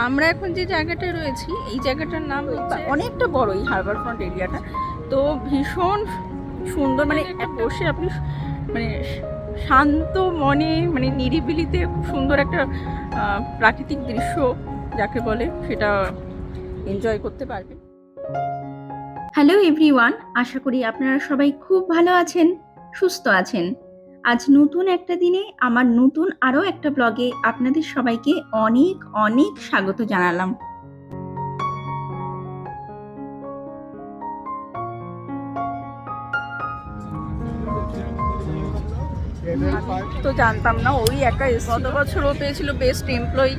আমরা এখন যে জায়গাটা রয়েছি এই জায়গাটার নাম অনেকটা বড়, এই হারবার ফ্রন্ট এরিয়াটা। তো ভীষণ সুন্দর, মানে বসে আপনি মানে শান্ত মনে, মানে নিরিবিলিতে খুব সুন্দর একটা প্রাকৃতিক দৃশ্য যাকে বলে সেটা এনজয় করতে পারবেন। হ্যালো এভরিওয়ান, আশা করি আপনারা সবাই খুব ভালো আছেন, সুস্থ আছেন। আজ নতুন একটা দিনে আমার নতুন আরও একটা ব্লগে আপনাদের সবাইকে অনেক অনেক স্বাগত জানালাম। তো জানতাম না ওই একা গত বছরও পেয়েছিল বেস্ট এমপ্লয়ি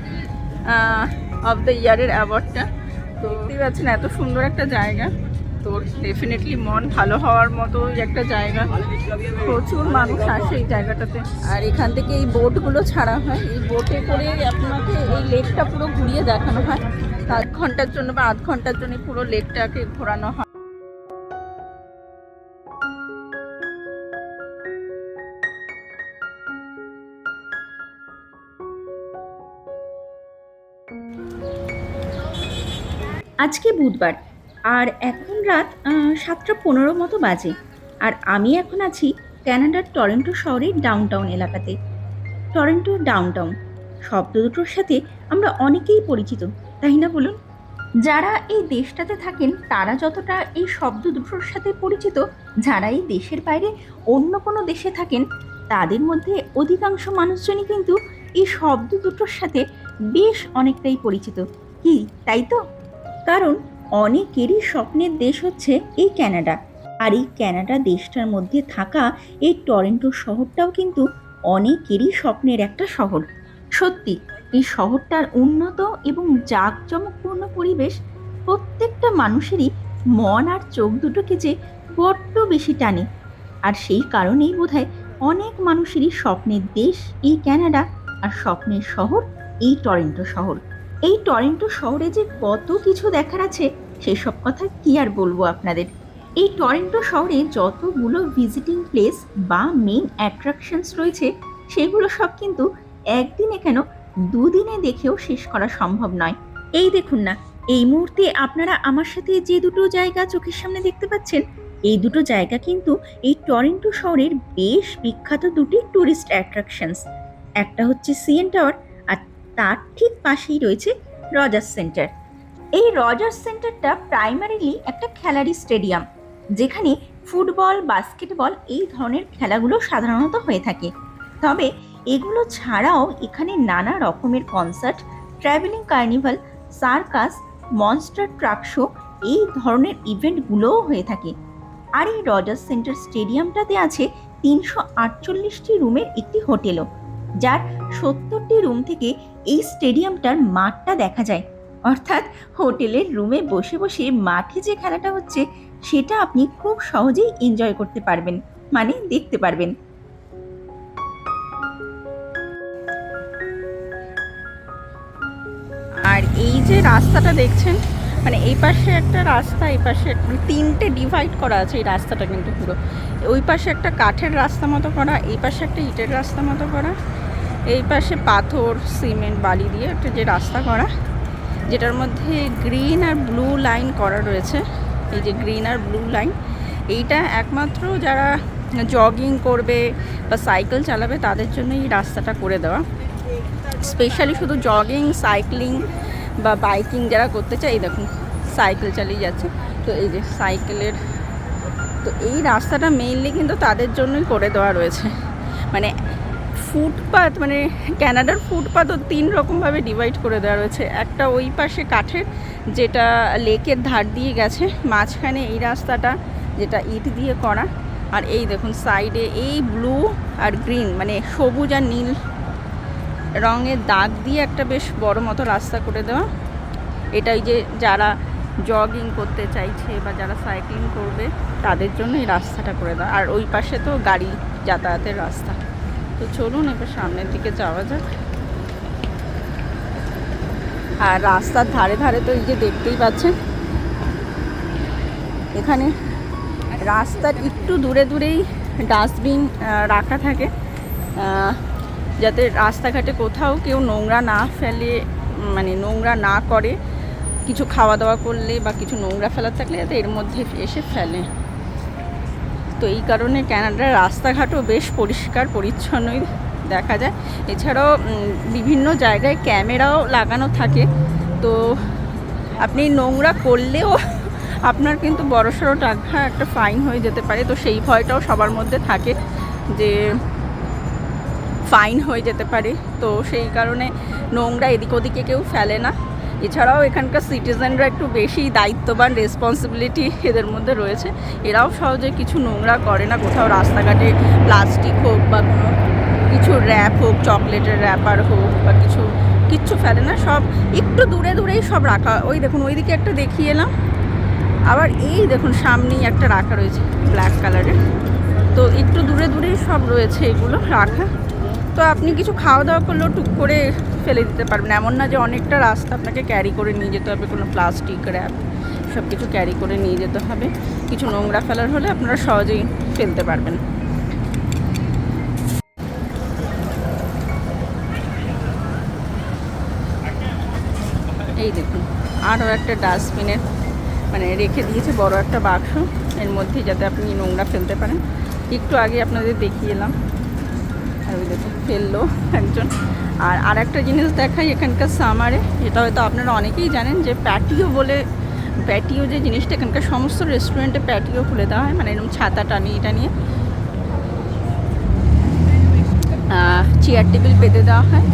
অফ দ্য ইয়ারের অ্যাওয়ার্ডটা। তো দেখতেই পাচ্ছেন এত সুন্দর একটা জায়গা, তো ডেফিনেটলি মন ভালো হওয়ার মতো একটা জায়গা। প্রচুর মানুষ আসে এই জায়গাটাতে, আর এখান থেকে এই বোটগুলো ছাড়া হয়, এই বোটে করে আপনাকে এই লেকটা পুরো ঘুরিয়ে দেখানো হয়। 7 ঘন্টার জন্য বা 8 ঘন্টার জন্য পুরো লেকটাকে ঘোরানো হয়। আজকে বুধবার, আর এখন রাত 7:15 মতো বাজে, আর আমি এখন আছি কানাডার টরন্টো শহরের ডাউনটাউন এলাকাতে। টরন্টো ডাউনটাউন শব্দ দুটোর সাথে আমরা অনেকেই পরিচিত, তাই না বলুন? যারা এই দেশটাতে থাকেন তারা যতটা এই শব্দ দুটোর সাথে পরিচিত, যারা এই দেশের বাইরে অন্য কোনো দেশে থাকেন তাদের মধ্যে অধিকাংশ মানুষজনই কিন্তু এই শব্দ দুটোর সাথে বেশ অনেকটাই পরিচিত। কি তাই তো? কারণ অনেকেরই স্বপ্নের দেশ হচ্ছে এই কানাডা, আর এই কানাডা দেশটার মধ্যে থাকা এই টরন্টো শহরটাও কিন্তু অনেকেরই স্বপ্নের একটা শহর। সত্যি এই শহরটার উন্নত এবং জাঁকজমকপূর্ণ পরিবেশ প্রত্যেকটা মানুষেরই মন আর চোখ দুটোকে যে বড্ড বেশি টানে, আর সেই কারণেই বোধহয় অনেক মানুষেরই স্বপ্নের দেশ এই কানাডা, আর স্বপ্নের শহর এই টরন্টো শহর। এই টরন্টো শহরে যে কত কিছু দেখার আছে সেসব কথা কি আর বলবো আপনাদের। এই টরন্টো শহরে যতগুলো ভিজিটিং প্লেস বা মেইন অ্যাট্রাকশনস রয়েছে সেগুলো সব কিন্তু একদিনে কেন 2 দিনে দেখেও শেষ করা সম্ভব নয়। এই দেখুন না, এই মুহূর্তে আপনারা আমার সাথে যে দুটো জায়গা চোখের সামনে দেখতে পাচ্ছেন, এই দুটো জায়গা কিন্তু এই টরন্টো শহরের বেশ বিখ্যাত দুটি ট্যুরিস্ট অ্যাট্রাকশনস। একটা হচ্ছে সিএন টাওয়ার, আর তার ঠিক পাশেই রয়েছে রজার্স সেন্টার। এই রজার্স সেন্টারটা প্রাইমারিলি একটা খেলারই স্টেডিয়াম, যেখানে ফুটবল, বাস্কেটবল এই ধরনের খেলাগুলো সাধারণত হয়ে থাকে। তবে এগুলো ছাড়াও এখানে নানা রকমের concert, travelling carnival, circus, monster truck show এই ধরনের ইভেন্টগুলোও হয়ে থাকে। আর এই রজার্স সেন্টার স্টেডিয়ামটাতে আছে 348টি রুমের একটি হোটেলও, যার 70টি রুম থেকে এই স্টেডিয়ামটার মাঠটা দেখা যায়। অর্থাৎ হোটেলের রুমে বসে বসে মাঠে যে খেলাটা হচ্ছে সেটা আপনি খুব সহজেই এনজয় করতে পারবেন, মানে দেখতে পারবেন। আর এই যে রাস্তাটা দেখছেন, মানে এই পাশে একটা রাস্তা, এই পাশে মানে 3টে ডিভাইড করা আছে এই রাস্তাটা, কিন্তু পুরো ওই পাশে একটা কাঠের রাস্তা মতো করা, এই পাশে একটা ইটের রাস্তা মতো করা, এই পাশে পাথর, সিমেন্ট, বালি দিয়ে একটা যে রাস্তা করা, যেটার মধ্যে গ্রিন আর ব্লু লাইন করা রয়েছে। এই যে গ্রিন আর ব্লু লাইন, এইটা একমাত্র যারা জগিং করবে বা সাইকেল চালাবে তাদের জন্য এই রাস্তাটা করে দেওয়া। স্পেশালি শুধু জগিং, সাইক্লিং বা বাইকিং যারা করতে চায়, এই দেখুন সাইকেল চালিয়ে যাচ্ছে, তো এই যে সাইকেলের, তো এই রাস্তাটা মেইনলি কিন্তু তাদের জন্যই করে দেওয়া রয়েছে। মানে ফুটপাথ, মানে কানাডার ফুটপাথও 3 রকমভাবে ডিভাইড করে দেওয়া রয়েছে। একটা ওই পাশে কাঠের, যেটা লেকের ধার দিয়ে গেছে, মাঝখানে এই রাস্তাটা যেটা ইট দিয়ে করা, আর এই দেখুন সাইডে এই ব্লু আর গ্রিন, মানে সবুজ আর নীল রঙের দাগ দিয়ে একটা বেশ বড় মতো রাস্তা করে দেওয়া। এটাই যে যারা জগিং করতে চাইছে বা যারা সাইক্লিং করবে তাদের জন্য এই রাস্তাটা করে দেওয়া। আর ওই পাশে তো গাড়ি যাতায়াতের রাস্তা। তো চলুন এবার সামনের দিকে যাওয়া যাক। আর রাস্তার ধারে ধারে তো এই যে দেখতেই পাচ্ছেন, এখানে রাস্তার একটু দূরে দূরেই ডাস্টবিন রাখা থাকে, যাতে রাস্তাঘাটে কোথাও কেউ নোংরা না ফেলে, মানে নোংরা না করে, কিছু খাওয়া দাওয়া করলে বা কিছু নোংরা ফেলার থাকলে যাতে এর মধ্যে এসে ফেলে। তো এই কারণে কানাডার রাস্তাঘাটও বেশ পরিষ্কার পরিচ্ছন্নই দেখা যায়। এছাড়াও বিভিন্ন জায়গায় ক্যামেরাও লাগানো থাকে, তো আপনি নোংরা করলেও আপনার কিন্তু বড়সড় টাকা একটা ফাইন হয়ে যেতে পারে। তো সেই ভয়টাও সবার মধ্যে থাকে যে ফাইন হয়ে যেতে পারে, তো সেই কারণে নোংরা এদিক ওদিকে কেউ ফেলে না। এছাড়াও এখানকার সিটিজেনরা একটু বেশি দায়িত্ববান, রেসপন্সিবিলিটি এদের মধ্যে রয়েছে। এরাও সহজে কিছু নোংরা করে না, কোথাও রাস্তাঘাটে প্লাস্টিক হোক বা কোনো কিছু র্যাপ হোক, চকলেটের র্যাপার হোক বা কিচ্ছু ফেলে না, সব একটু দূরে দূরেই সব রাখা। ওই দেখুন ওইদিকে একটা দেখিয়ে এলাম, আবার এই দেখুন সামনেই একটা রাখা রয়েছে ব্ল্যাক কালারের। তো একটু দূরে দূরেই সব রয়েছে এগুলো রাখা। তো আপনি কিছু খাওয়া দাওয়া করলেও টুক করে ফেলে দিতে পারবেন, এমন না যে অনেকটা রাস্তা আপনাকে ক্যারি করে নিয়ে যেতে হবে, কোনো প্লাস্টিক র্যাপ সব কিছু ক্যারি করে নিয়ে যেতে হবে। কিছু নোংরা ফেলার হলে আপনারা সহজেই ফেলতে পারবেন। এই দেখুন আরও একটা ডাস্টবিনের মানে রেখে দিয়েছে বড় একটা বাক্স, এর মধ্যে যাতে আপনি নোংরা ফেলতে পারেন। একটু আগে আপনাদের দেখিয়ে এলাম, আর ওই দেখুন ফেললো একজন। আর একটা জিনিস দেখাই এখানকার সামারে, যেটা হয়তো আপনারা অনেকেই জানেন, যে প্যাটিও যে জিনিসটা এখানকার সমস্ত রেস্টুরেন্টে প্যাটিও খুলে দেওয়া হয়, মানে এরকম ছাতা টানিয়ে টানিয়ে চেয়ার টেবিল পেতে দেওয়া হয়,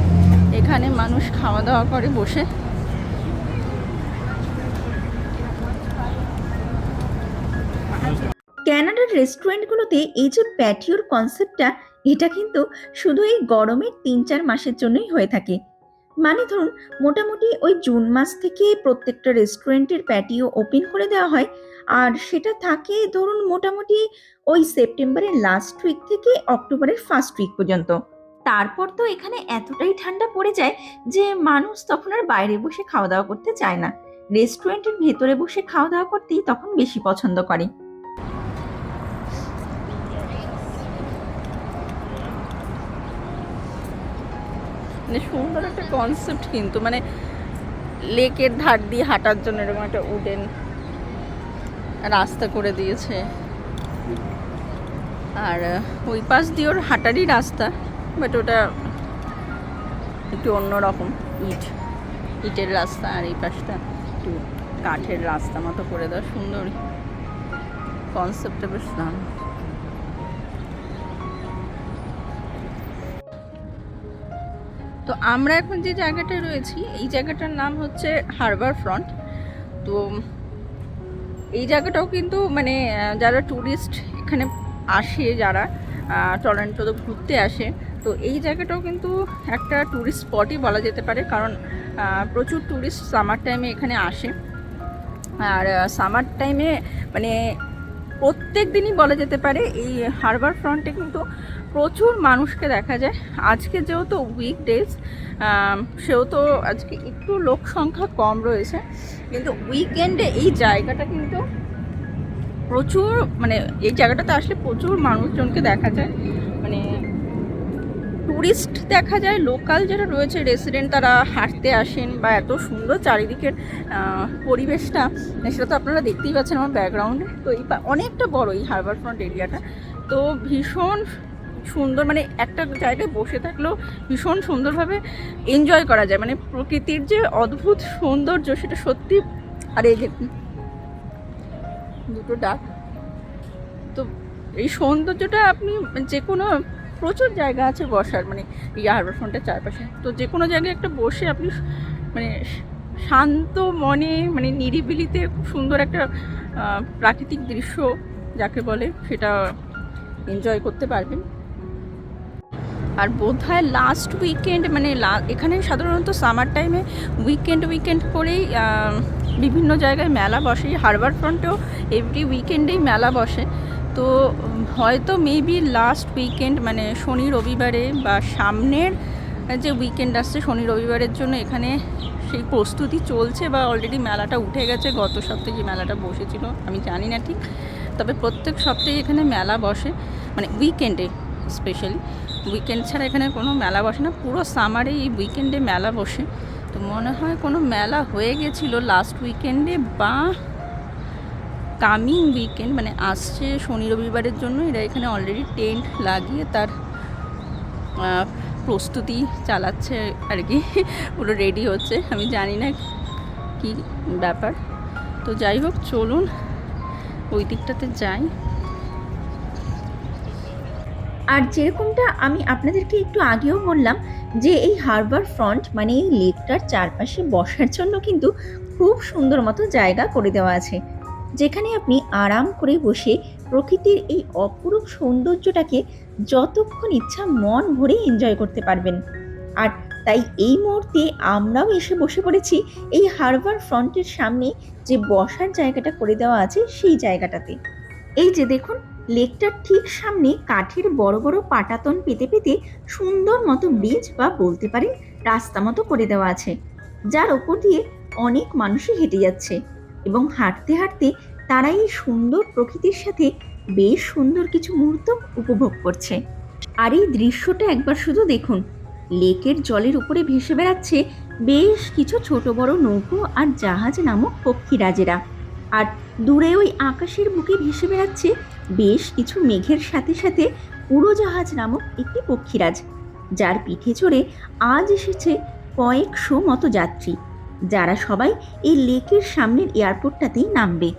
এখানে মানুষ খাওয়া দাওয়া করে বসে। ক্যানাডার রেস্টুরেন্টগুলোতে এই যে প্যাটিওর কনসেপ্টটা, এটা কিন্তু শুধু এই গরমের ৩-৪ মাসের জন্যই হয়ে থাকে। মানে ধরুন মোটামুটি ওই জুন মাস থেকে প্রত্যেকটা রেস্টুরেন্টের প্যাটিও ওপেন করে দেওয়া হয়, আর সেটা থাকে ধরুন মোটামুটি ওই সেপ্টেম্বরের লাস্ট উইক থেকে অক্টোবরের ফার্স্ট উইক পর্যন্ত। তারপর তো এখানে এতটাই ঠান্ডা পড়ে যায় যে মানুষ তখন আর বাইরে বসে খাওয়া দাওয়া করতে চায় না, রেস্টুরেন্টের ভেতরে বসে খাওয়া দাওয়া করতেই তখন বেশি পছন্দ করে। মানে সুন্দর একটা কনসেপ্ট, কিন্তু মানে লেকের ধার দিয়ে হাঁটার জন্য এরকম একটা উডেন রাস্তা করে দিয়েছে, আর ওই পাশ দিয়ে ওর হাঁটারই রাস্তা, বাট ওটা একটু অন্যরকম, ইটের রাস্তা, আর এই পাশটা একটু কাঠের রাস্তা মতো করে দেওয়া। সুন্দর কনসেপ্টটা, বেশ দারুণ। তো আমরা এখন যে জায়গাটায় রয়েছি, এই জায়গাটার নাম হচ্ছে হারবার ফ্রন্ট। তো এই জায়গাটাও কিন্তু মানে যারা ট্যুরিস্ট এখানে আসে, যারা টরন্টোতে ঘুরতে আসে, তো এই জায়গাটাও কিন্তু একটা ট্যুরিস্ট স্পটই বলা যেতে পারে, কারণ প্রচুর ট্যুরিস্ট সামার টাইমে এখানে আসে। আর সামার টাইমে মানে প্রত্যেক দিনই বলা যেতে পারে এই হারবার ফ্রন্টে কিন্তু প্রচুর মানুষকে দেখা যায়। আজকে যেহেতু উইকডেজ, সেহেতু আজকে একটু লোক সংখ্যা কম রয়েছে, কিন্তু উইকেন্ডে এই জায়গাটা কিন্তু প্রচুর, মানে এই জায়গাটাতে আসলে প্রচুর মানুষজনকে দেখা যায়, মানে টুরিস্ট দেখা যায়, লোকাল যারা রয়েছে রেসিডেন্ট তারা হাঁটতে আসেন, বা এত সুন্দর চারিদিকের পরিবেশটা, সেটা তো আপনারা দেখতেই পাচ্ছেন আমার ব্যাকগ্রাউন্ডে। তো এই অনেকটা বড় এই হারবার ফ্রন্ট এরিয়াটা, তো ভীষণ সুন্দর, মানে একটা জায়গায় বসে থাকলেও ভীষণ সুন্দরভাবে এনজয় করা যায়, মানে প্রকৃতির যে অদ্ভুত সৌন্দর্য সেটা সত্যি। আর এই দেখুন দুটো ডাক, তো এই সৌন্দর্যটা আপনি যে কোনো, প্রচুর জায়গা আছে বসার, মানে এই হারবার ফ্রন্টের চারপাশে, তো যে কোনো জায়গায় একটা বসে আপনি মানে শান্ত মনে, মানে নিরিবিলিতে খুব সুন্দর একটা প্রাকৃতিক দৃশ্য যাকে বলে সেটা এনজয় করতে পারবেন। আর বোধহয় লাস্ট উইকেন্ড, মানে এখানে সাধারণত সামার টাইমে উইকেন্ড করেই বিভিন্ন জায়গায় মেলা বসে, হারবার ফ্রন্টেও এভরি উইকেন্ডেই মেলা বসে। তো হয়তো মেবি লাস্ট উইকেন্ড, মানে শনি রবিবারে বা সামনের যে উইকেন্ড আসছে শনি রবিবারের জন্য এখানে সেই প্রস্তুতি চলছে, বা অলরেডি মেলাটা উঠে গেছে। গত সপ্তাহে যে মেলাটা বসেছিল আমি জানি না ঠিক, তবে প্রত্যেক সপ্তাহে এখানে মেলা বসে, মানে উইকেন্ডে স্পেশালি, উইকেন্ড ছাড়া এখানে কোনো মেলা বসে না, পুরো সামারে এই উইকেন্ডে মেলা বসে। তো মনে হয় কোনো মেলা হয়ে গেছিল লাস্ট উইকেন্ডে বা কামিং উইকেন্ড, মানে আসছে শনি রবিবারের জন্য এরা এখানে অলরেডি টেন্ট লাগিয়ে তার প্রস্তুতি চালাচ্ছে আর কি, পুরো রেডি হচ্ছে। আমি জানি না কি ব্যাপার, তো যাই হোক চলুন ওই দিকটাতে যাই। আর যেরকমটা আমি আপনাদেরকে একটু আগেও বললাম যে এই হারবার ফ্রন্ট মানে এই লেকটার চারপাশে বসার জন্য কিন্তু খুব সুন্দর মতো জায়গা করে দেওয়া আছে, যেখানে আপনি আরাম করে বসে প্রকৃতির এই অপরূপ সৌন্দর্যটাকে যতক্ষণ ইচ্ছা মন ভরে এনজয় করতে পারবেন। আর তাই এই মুহূর্তে আমরাও এসে বসে পড়েছি এই হারবার ফ্রন্টের সামনে যে বসার জায়গাটা করে দেওয়া আছে সেই জায়গাটাতে। এই যে দেখুন, লেকটার ঠিক সামনে কাঠের বড় বড় পাটাতন পেতে পেতে সুন্দর মতো ব্রিজ বা বলতে পারেন রাস্তা মতো করে দেওয়া আছে, যার ওপর দিয়ে অনেক মানুষই হেঁটে যাচ্ছে এবং হাঁটতে হাঁটতে তারা এই সুন্দর প্রকৃতির সাথে বেশ সুন্দর কিছু মুহূর্ত উপভোগ করছে। আর এই দৃশ্যটা একবার শুধু দেখুন, লেকের জলের উপরে ভেসে বেড়াচ্ছে বেশ কিছু ছোট বড় নৌকো আর জাহাজ নামক পক্ষীরাজেরা। আর দূরে ওই আকাশের বুকে ভেসে বেড়াচ্ছে বেশ কিছু মেঘের সাথে সাথে উড়োজাহাজ নামক একটি পক্ষীরাজ, যার পিঠে চড়ে আজ এসেছে কয়েকশো মতো যাত্রী, যারা সবাই এই লেকের সামনের এয়ারপোর্টটাতেই নামবে।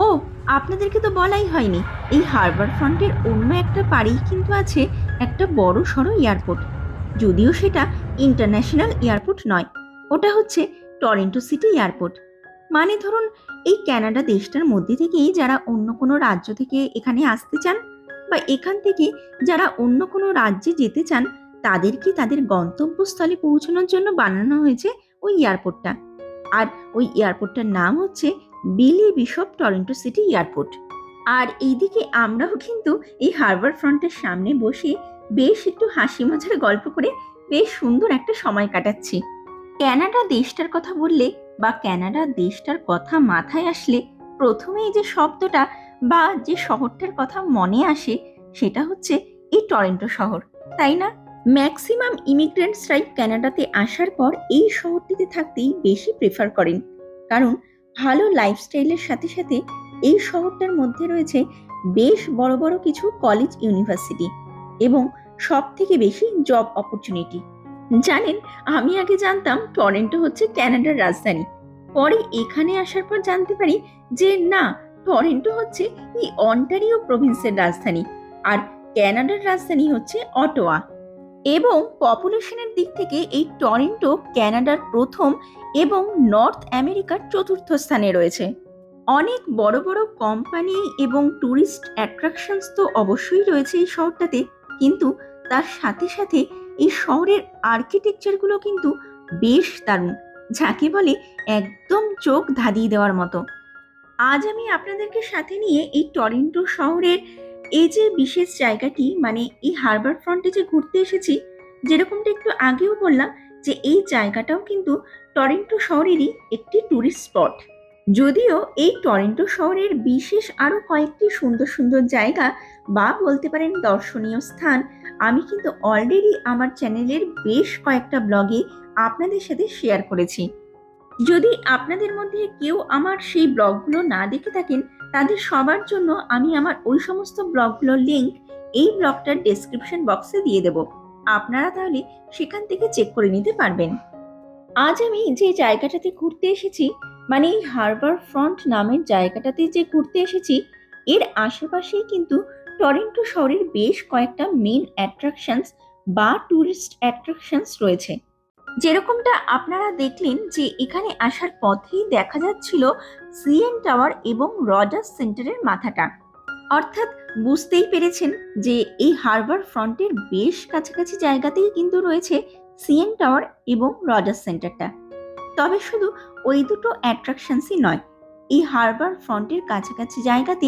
ও, আপনাদেরকে তো বলাই হয়নি, এই হারবার ফ্রন্টের অন্য একটা পাড়েই কিন্তু আছে একটা বড় সড়ো এয়ারপোর্ট, যদিও সেটা ইন্টারন্যাশনাল এয়ারপোর্ট নয়, ওটা হচ্ছে টরন্টো সিটি এয়ারপোর্ট। মানে ধরুন এই কানাডা দেশটার মধ্যে থেকেই যারা অন্য কোনো রাজ্য থেকে এখানে আসতে চান বা এখান থেকে যারা অন্য কোনো রাজ্যে যেতে চান তাদেরকে তাদের গন্তব্যস্থলে পৌঁছানোর জন্য বানানো হয়েছে ওই এয়ারপোর্টটা। আর ওই এয়ারপোর্টটার নাম হচ্ছে বিলি বিশপ টরন্টো সিটি এয়ারপোর্ট। আর এইদিকে আমরাও কিন্তু এই হারবার ফ্রন্টের সামনে বসে বেশ একটু হাসি মজার গল্প করে বেশ সুন্দর একটা সময় কাটাচ্ছি। কানাডা দেশটার কথা বললে বা কানাডা দেশটার কথা মাথায় আসলে প্রথমেই যে শব্দটা বা যে শহরটার কথা মনে আসে সেটা হচ্ছে এই টরন্টো শহর, তাই না? ম্যাক্সিমাম ইমিগ্রেন্টসরাই কানাডাতে আসার পর এই শহরটিতে থাকতেই বেশি প্রেফার করেন, কারণ ভালো লাইফস্টাইলের সাথে সাথে এই শহরটার মধ্যে রয়েছে বেশ বড় বড় কিছু কলেজ ইউনিভার্সিটি এবং সব থেকে বেশি জব অপরচুনিটি। জানেন, আমি আগে জানতাম টরন্টো হচ্ছে কানাডার রাজধানী, পরে এখানে আসার পর জানতে পারি যে না, টরন্টো হচ্ছে এই অন্টারিও প্রভিন্সের রাজধানী আর কানাডার রাজধানী হচ্ছে অটোয়া। এবং পপুলেশনের দিক থেকে এই টরন্টো কানাডার প্রথম এবং নর্থ আমেরিকার চতুর্থ স্থানে রয়েছে। অনেক বড় বড় কোম্পানি এবং ট্যুরিস্ট অ্যাট্রাকশনস তো অবশ্যই রয়েছে এই শহরটাতে, কিন্তু তার সাথে সাথে এই শহরের আর্কিটেকচারগুলো কিন্তু বেশ দারুণ, যাকে বলে একদম চোখ ধাঁধিয়ে দেওয়ার মতো। আজ আমি আপনাদেরকে সাথে নিয়ে এই টরন্টো শহরের এই যে বিশেষ জায়গাটি মানে এই হারবার ফ্রন্টে যে ঘুরতে এসেছি, যেরকমটা একটু আগেও বললাম যে এই জায়গাটাও কিন্তু টরন্টো শহরেরই একটি ট্যুরিস্ট স্পট। যদিও এই টরন্টো শহরের বিশেষ আরো কয়েকটি সুন্দর সুন্দর জায়গা বা বলতে পারেন দর্শনীয় স্থান আমি কিন্তু অলরেডি আমার চ্যানেলের বেশ কয়েকটা ব্লগে আপনাদের সাথে শেয়ার করেছি। যদি আপনাদের মধ্যে কেউ আমার সেই ব্লগগুলো না দেখে থাকেন, তাদের সবার জন্য আমি আমার ওই সমস্ত ব্লগগুলোর লিংক এই ব্লগটার ডেসক্রিপশন বক্সে দিয়ে দেব, আপনারা তাহলে সেখান থেকে চেক করে নিতে পারবেন। আজ আমি যে জায়গাটাতে ঘুরতে এসেছি মানে এই হারবার ফ্রন্ট নামের জায়গাটাতে যে ঘুরতে এসেছি, এর আশেপাশেই কিন্তু টরন্টো শহরের বেশ কয়েকটা মেন অ্যাট্রাকশনস বা ট্যুরিস্ট অ্যাট্রাকশনস রয়েছে। যেরকমটা আপনারা দেখলেন যে এখানে আসার পথেই দেখা যাচ্ছিল সিএন টাওয়ার এবং রজার্স সেন্টারের মাথাটা, অর্থাৎ বুঝতেই পেরেছেন যে এই হারবার ফ্রন্টের বেশ কাছাকাছি জায়গাতেই কিন্তু রয়েছে সিএন টাওয়ার এবং রজার্স সেন্টারটা। তবে শুধু ওই দুটো অ্যাট্রাকশনসই নয়, এই হারবার ফ্রন্টের কাছাকাছি জায়গাতে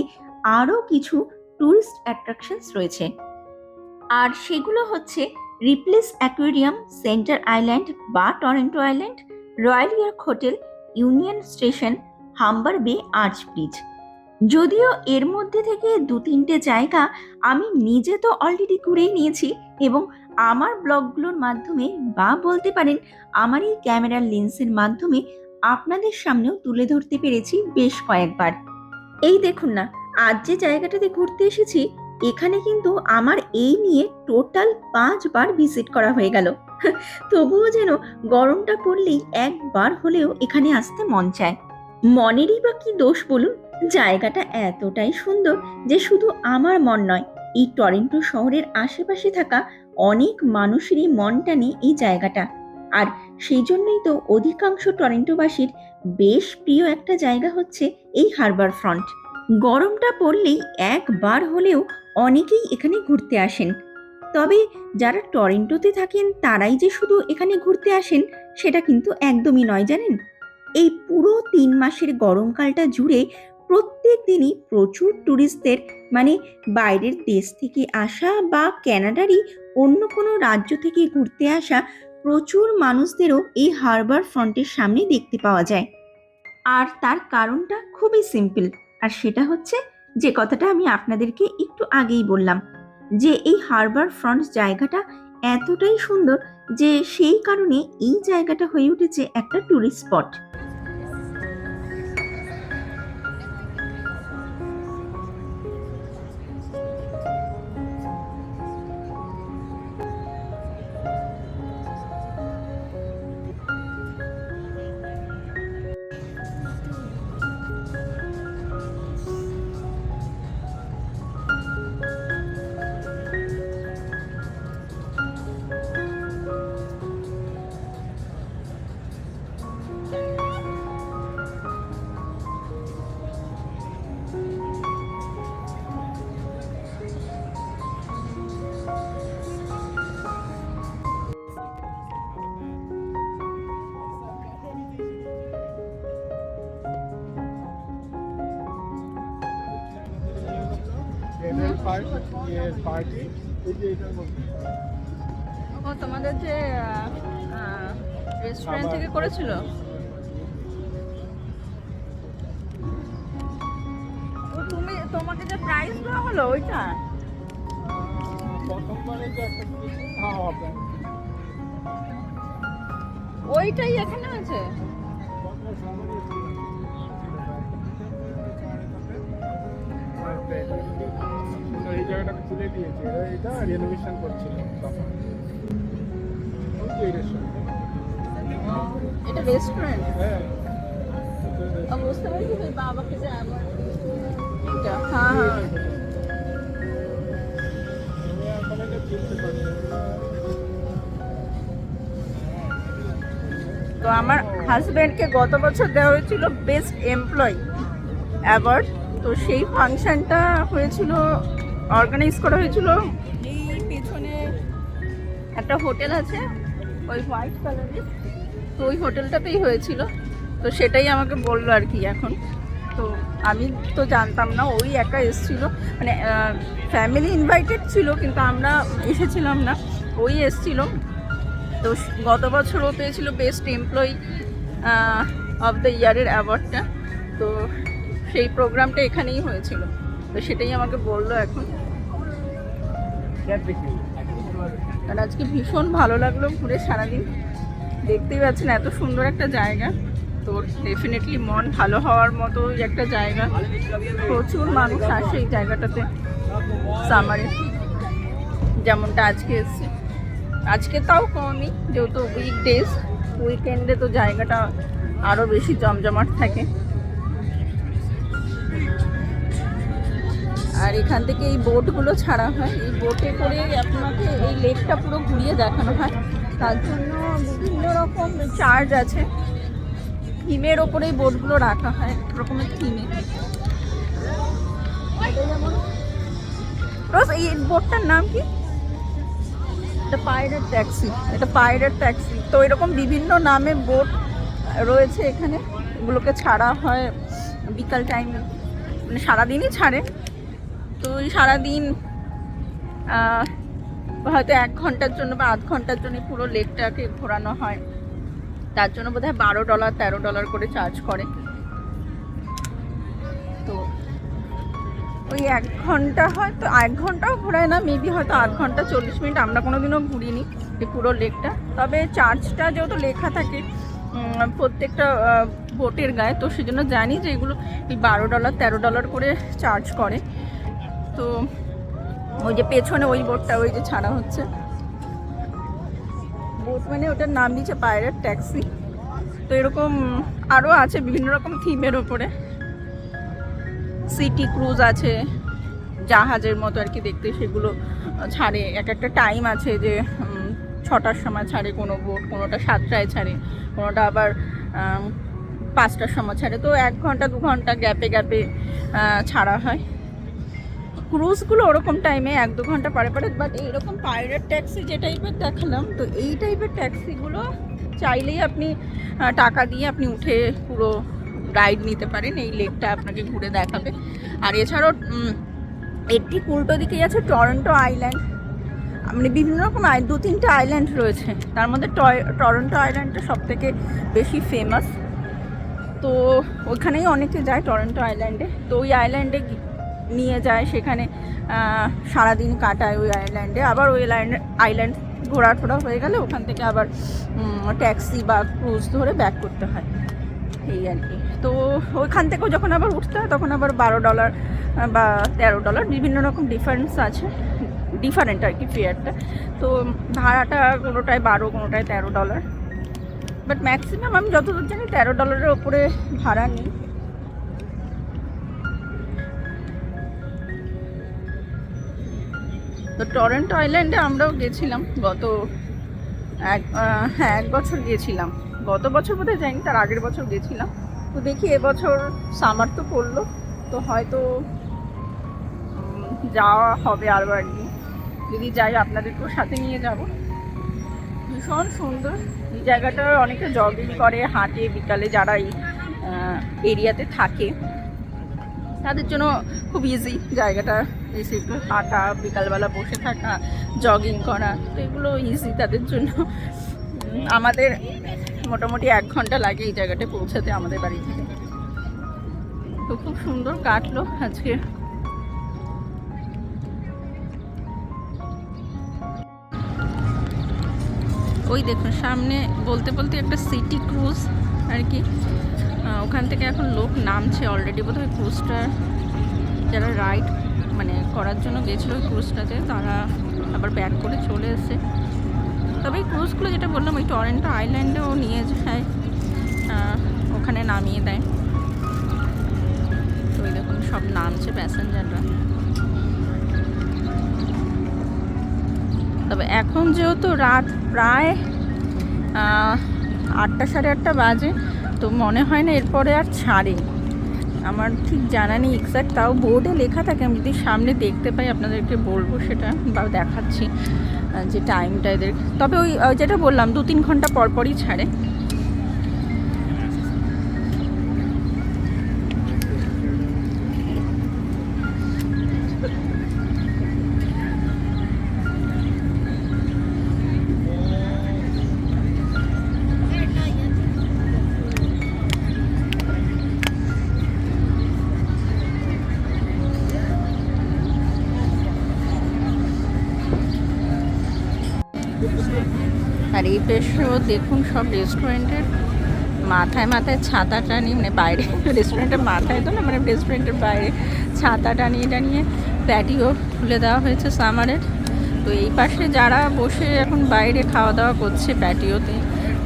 আরও কিছু ট্যুরিস্ট অ্যাট্রাকশনস রয়েছে, আর সেগুলো হচ্ছে রিপ্লেস অ্যাকোয়ারিয়াম, সেন্টার আইল্যান্ড বা Toronto Island, Royal York Hotel, Union Station, Humber Bay Arch Bridge. যদিও এর মধ্যে থেকে দু তিনটে জায়গা আমি নিজে তো অলরেডি ঘুরেই নিয়েছি এবং আমার ব্লগগুলোর মাধ্যমে বা বলতে পারেন আমার এই ক্যামেরার লেন্সের মাধ্যমে আপনাদের সামনেও তুলে ধরতে পেরেছি বেশ কয়েকবার। এই দেখুন না, আজ যে জায়গাটাতে ঘুরতে এসেছি এখানে কিন্তু আমার এই নিয়ে টোটাল 5 বার ভিজিট করা হয়ে গেল। তবুও যেন গরমটা পড়লেই একবার হলেও এখানে আসতে মন চায়। মনেরই বা কি দোষ বলুন, জায়গাটা এতটাই সুন্দর যে শুধু আমার মন নয়, এই টরন্টো শহরের আশেপাশে থাকা অনেক মানুষেরই মন টানে এই জায়গাটা। আর সেই জন্যই তো অধিকাংশ টরন্টোবাসীর বেশ প্রিয় একটা জায়গা হচ্ছে এই হারবার ফ্রন্ট। গরমটা পড়লেই একবার হলেও অনেকেই এখানে ঘুরতে আসেন। তবে যারা টরন্টোতে থাকেন তারাই যে শুধু এখানে ঘুরতে আসেন সেটা কিন্তু একদমই নয়, জানেন। এই পুরো 3 মাসের গরমকালটা জুড়ে প্রত্যেক দিনই প্রচুর ট্যুরিস্টদের, মানে বাইরের দেশ থেকে আসা বা কানাডারই অন্য কোনো রাজ্য থেকে ঘুরতে আসা প্রচুর মানুষদেরও এই হারবার ফ্রন্টের সামনে দেখতে পাওয়া যায়। আর তার কারণটা খুবই সিম্পল, আর সেটা হচ্ছে যে কথাটা আমি আপনাদেরকে একটু আগেই বললাম, যে এই হারবার ফ্রন্ট জায়গাটা এতটাই সুন্দর যে সেই কারণে এই জায়গাটা হয়ে উঠেছে একটা ট্যুরিস্ট স্পট। পার্টি এই যে এটার মধ্যে ও তোমাদের যে রেস্টুরেন্ট থেকে করেছিল, তোমাকে যে প্রাইস দেওয়া হলো ওইটা? প্রথমবারে যে একটা খাওয়া হবে ওইটাই এখানে আছে? এই জায়গাটাকে তুলে দিয়েছে, এটা রেনোভেশন করছিল তখন। ওই যে রেস্টুরেন্ট, এটা রেস্টুরেন্ট? হ্যাঁ বুঝতে পারছি বাবাকে যে আমার এটা, হ্যাঁ হ্যাঁ। তুমি এখন এটা চিনতে পারছো। তো আমার হাজব্যান্ডকে গত বছর দেওয়া হয়েছিল বেস্ট এমপ্লয়ি অ্যাওয়ার্ড। তো সেই ফাংশনটা হয়েছিল, অর্গানাইজ করা হয়েছিল এই পেছনে একটা হোটেল আছে ওই হোয়াইট কালারের, তো ওই হোটেলটাতেই হয়েছিল। তো সেটাই আমাকে বললো আর কি এখন। তো আমি তো জানতাম না, ওই একা এসেছিলো, মানে ফ্যামিলি ইনভাইটেড ছিল কিন্তু আমরা এসেছিলাম না, ওই এসেছিলো। তো গত বছর ও পেয়েছিল বেস্ট এমপ্লয়ি অফ দ্য ইয়ারের অ্যাওয়ার্ডটা। তো সেই প্রোগ্রামটা এখানেই হয়েছিল, তো সেটাই আমাকে বললো এখন। আর আজকে ভীষণ ভালো লাগলো ঘুরে সারাদিন, দেখতেই পাচ্ছেন এত সুন্দর একটা জায়গা। তো ডেফিনেটলি মন ভালো হওয়ার মতো একটা জায়গা, প্রচুর মানুষ আসে এই জায়গাটাতে সামারে, যেমনটা আজকে এসছে। আজকে তাও কমই, যেহেতু উইকডেজ, উইকেন্ডে তো জায়গাটা আরও বেশি জমজমাট থাকে। আর এখান থেকে এই বোটগুলো ছাড়া হয়, এই বোটে করে আপনাকে এই লেকটা পুরো ঘুরিয়ে দেখানো হয়। তার জন্য বিভিন্ন রকম চার্জ আছে, থিমের ওপরে এই বোটগুলো রাখা হয়, এক রকমের থিমে। এই বোটটার নাম কি? এটা পাইরেট ট্যাক্সি, এটা পাইরেট ট্যাক্সি। তো এরকম বিভিন্ন নামে বোট রয়েছে এখানে, এগুলোকে ছাড়া হয় বিকাল টাইমে, মানে সারাদিনই ছাড়ে। তো ওই সারাদিন হয়তো 1 ঘন্টার জন্য বা আধ ঘন্টার জন্য পুরো লেকটাকে ঘোরানো হয়। তার জন্য বোধহয় $12 $13 করে চার্জ করে। তো ওই 1 ঘন্টা, হয়তো 1 ঘন্টাও ঘোরায় না, মেবি হয়তো আধ ঘন্টা 40 মিনিট। আমরা কোনোদিনও ঘুরিনি এই পুরো লেকটা। তবে চার্জটা যেহেতু লেখা থাকে প্রত্যেকটা বোটের গায়ে, তো সেজন্য জানি যে এগুলো এই $12 $13 করে চার্জ করে। তো ওই যে পেছনে ওই বোটটা ওই যে ছাড়া হচ্ছে, বোট মানে ওটার নাম দিয়েছে পাইরেট ট্যাক্সি। তো এরকম আরও আছে বিভিন্ন রকম থিমের ওপরে। সিটি ক্রুজ আছে, জাহাজের মতো আর কি দেখতে, সেগুলো ছাড়ে। একটা টাইম আছে যে 6টার সময় ছাড়ে কোনো বোট, কোনোটা 7টায় ছাড়ে, কোনোটা আবার 5টার সময় ছাড়ে। তো 1 ঘন্টা 2 ঘন্টা গ্যাপে গ্যাপে ছাড়া হয়। ক্রুজগুলো ওরকম টাইমে 1-2 ঘন্টা পরে পরে। বাট এইরকম পাইরেট ট্যাক্সি যে টাইপের দেখালাম, তো এই টাইপের ট্যাক্সিগুলো চাইলেই আপনি টাকা দিয়ে আপনি উঠে পুরো রাইড নিতে পারেন, এই লেকটা আপনাকে ঘুরে দেখাবে। আর এছাড়াও এর ঠিক উল্টো দিকেই আছে টরন্টো আইল্যান্ড। মানে বিভিন্ন রকম 2-3টে আইল্যান্ড রয়েছে, তার মধ্যে টরন্টো আইল্যান্ডটা সব থেকে বেশি ফেমাস। তো ওইখানেই অনেকে যায় টরন্টো আইল্যান্ডে। তো ওই আইল্যান্ডে নিয়ে যায়, সেখানে সারাদিন কাটায় ওই আইল্যান্ডে। আবার ওই আইল্যান্ড ঘোরা হয়ে গেলে ওখান থেকে আবার ট্যাক্সি বা ক্রুজ ধরে ব্যাক করতে হয়, এই আর কি। তো ওইখান থেকেও যখন আবার উঠতে হয় তখন আবার $12 বা $13, বিভিন্ন রকম ডিফারেন্স আছে, ডিফারেন্ট আর কি ফেয়ারটা। তো ভাড়াটা কোনোটায় 12, কোনোটায় $13। বাট ম্যাক্সিমাম আমি যতদূর জানি $13 ওপরে ভাড়া নিই। তো টরন্টো আইল্যান্ডে আমরাও গেছিলাম গত 1 বছর গিয়েছিলাম। গত বছর বোধহয় যাইনি, তার আগের বছর গেছিলাম। তো দেখি এবছর সামার তো পড়লো, তো হয়তো যাওয়া হবে আরও একদিন। যদি যাই আপনাদেরকেও সাথে নিয়ে যাব। ভীষণ সুন্দর এই জায়গাটা। অনেকে জগিং করে, হাঁটে বিকালে, যারা এই এরিয়াতে থাকে তাদের জন্য খুব ইজি জায়গাটা। এসে একটু হাঁটা, বিকালবেলা বসে থাকা, জগিং করা, তো এগুলো ইজি তাদের জন্য। আমাদের মোটামুটি 1 ঘন্টা লাগে এই জায়গাটায় পৌঁছাতে আমাদের বাড়ি থেকে। তো খুব সুন্দর কাটলো আজকে। ওই দেখুন সামনে বলতে বলতে একটা সিটি ক্রুজ আর কি, ওখান থেকে এখন লোক নামছে অলরেডি। বোধহয় ক্রুজটা যারা রাইড মানে করার জন্য গেছিলো ওই ক্রুজটাতে, তারা আবার ব্যাক করে চলে এসেছে। তবে এই ক্রুজগুলো যেটা বললাম ওই টরন্টো আইল্যান্ডেও নিয়ে যায়, ওখানে নামিয়ে দেয়। তো ওই দেখুন সব নামছে প্যাসেঞ্জাররা। তবে এখন যেহেতু রাত প্রায় 8টা 8:30 বাজে, তো মনে হয় না এরপরে আর ছাড়ে। আমার ঠিক জানা নেই এক্স্যাক্ট, তাও বোর্ডে লেখা থাকে, আমি যদি সামনে দেখতে পাই আপনাদেরকে বলবো সেটা, বা দেখাচ্ছি যে টাইমটা এদের। তবে ওই যেটা বললাম 2-3 ঘন্টা পরপরই ছাড়ে। আর এই পেশও দেখুন সব রেস্টুরেন্টের মাথায় মাথায় ছাতা টানিয়ে, মানে বাইরে রেস্টুরেন্টের মাথায় তো না, মানে রেস্টুরেন্টের বাইরে ছাতা টানিয়ে প্যাটিও খুলে দেওয়া হয়েছে সামারের। তো এই পাশে যারা বসে এখন বাইরে খাওয়া দাওয়া করছে প্যাটিওতে,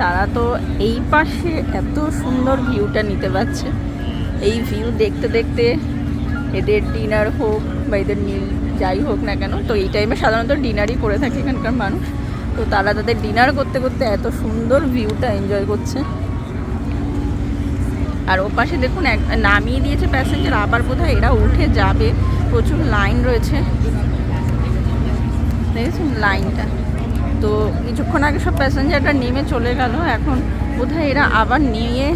তারা তো এই পাশে এত সুন্দর ভিউটা নিতে পারছে। এই ভিউ দেখতে দেখতে এদের ডিনার হোক বা এদের মিল যাই হোক না কেন, তো এই টাইমে সাধারণত ডিনারই করে থাকে এখানকার মানুষ। তো তারা তাদের ডিনার করতে করতে এত সুন্দর ভিউটা এনজয় করছে। আর ও পাশে দেখুন নামিয়ে দিয়েছে প্যাসেঞ্জার, আবার বোধহয় এরা উঠে যাবে। প্রচুর লাইন রয়েছে, দেখেছেন লাইনটা। তো কিছুক্ষণ আগে সব প্যাসেঞ্জাররা নেমে চলে গেল, এখন বোধহয় এরা আবার নিয়ে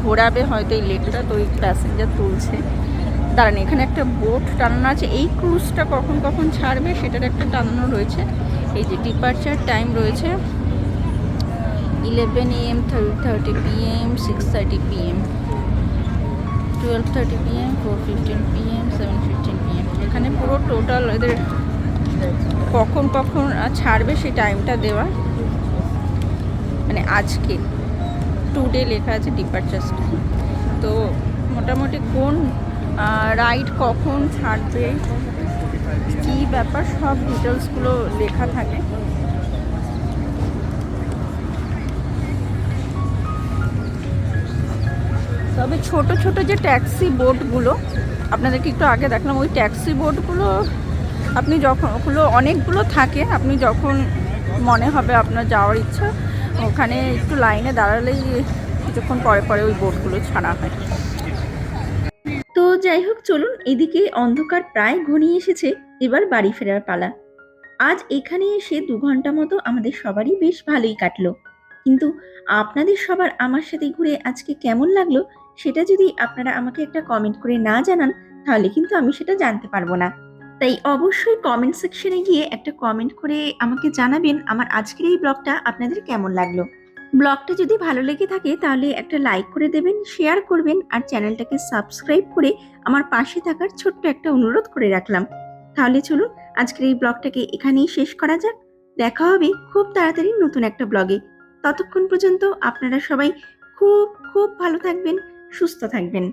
ঘোরাবে হয়তো এই লেকটা। তো এই প্যাসেঞ্জার তুলছে। দাঁড়ান, এখানে একটা বোট টানানো আছে, এই ক্রুজটা কখন কখন ছাড়বে সেটার একটা টানানো রয়েছে। এই যে ডিপার্চার টাইম রয়েছে 11 AM, 3:30 PM, 6:30 PM, 12:30 PM, 4:15 PM, 7:15 PM। এখানে পুরো টোটাল এদের কখন কখন ছাড়বে সেই টাইমটা দেওয়া, মানে আজকে টুডে লেখা আছে ডিপারচার্স টাইম। তো মোটামুটি কোন রাইড কখন ছাড়বে, কী ব্যাপার, সব ডিটেলসগুলো লেখা থাকে। তবে ছোট ছোট যে ট্যাক্সি বোটগুলো আপনাদেরকে একটু আগে দেখলাম, ওই ট্যাক্সি বোটগুলো আপনি যখন, ওগুলো অনেকগুলো থাকে, আপনি যখন মনে হবে আপনার যাওয়ার ইচ্ছা ওখানে একটু লাইনে দাঁড়ালেই কিছুক্ষণ পরে পরে ওই বোটগুলো ছাড়া হয়। তো যাই হোক, চলুন, এদিকে অন্ধকার প্রায় ঘনিয়ে এসেছে, এবার বাড়ি ফেরার পালা। আজ এখানে এসে 2 ঘন্টা মতো আমাদের সবারই বেশ ভালোই কাটলো, কিন্তু আপনাদের সবার আমার সাথে ঘুরে আজকে কেমন লাগলো সেটা যদি আপনারা আমাকে একটা কমেন্ট করে না জানান, তাহলে কিন্তু আমি সেটা জানতে পারবো না। তাই অবশ্যই কমেন্ট সেকশনে গিয়ে একটা কমেন্ট করে আমাকে জানাবেন আমার আজকের এই ব্লগটা আপনাদের কেমন লাগলো। ব্লগটা যদি ভালো লেগে থাকে তাহলে একটা লাইক করে দেবেন, শেয়ার করবেন, আর চ্যানেলটাকে সাবস্ক্রাইব করে আমার পাশে থাকার ছোট্ট একটা অনুরোধ করে রাখলাম। তাহলে চলুন আজকের এই ব্লগটাকে এখানেই শেষ করা যাক। দেখা হবে খুব তাড়াতাড়ি নতুন একটা ব্লগে। ততক্ষণ পর্যন্ত আপনারা সবাই খুব খুব ভালো থাকবেন, সুস্থ থাকবেন।